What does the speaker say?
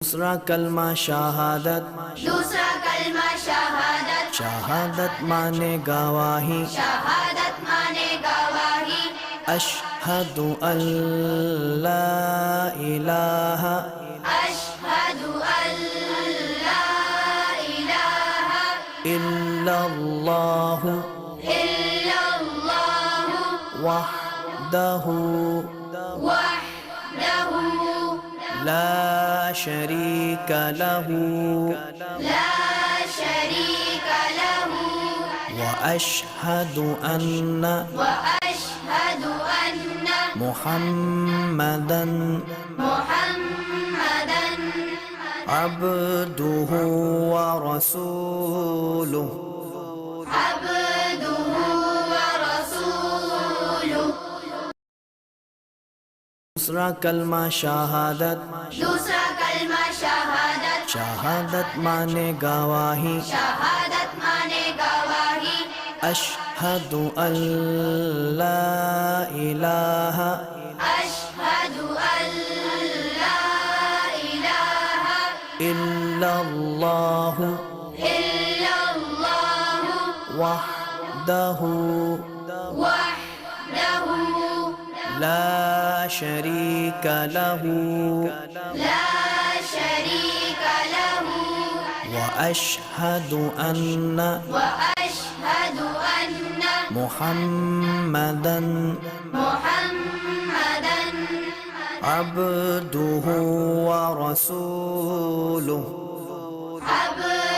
दूसरा कलमा शहादत, दूसरा कलमा शहादत, शहादत माने गवाही, शहादत माने गवाही। अशहदु अल्ला इलाहा अशहदु अल्ला इलाहा इल्लल्लाहु इल्लल्लाहु वहदहु वहदहु ला शरीक लहु ला शरीक लहु व अशहदु अन्ना वअशहदु अन्न मुहम्मदन मुहम्मदन अब्दुहु व रसूलुहु। अब्दुहु व रसूलुहु। दूसरा कलमा शहादत, दूसरा कलमा शहादत, शहादत माने गवाही, शहादत माने गवाही। अशहदु अल्ला इलाहा अशहदु अल्ला इलाहा इल्लल्लाहु इल्लल्लाहु वहदहु वहदहु ला शरीक लहु ला शरीक लहु व अशहदु अन्ना वअशहदु अन्न मुहम्मदन मुहम्मदन अब्दुहु व रसूलुहु। अब्दुहु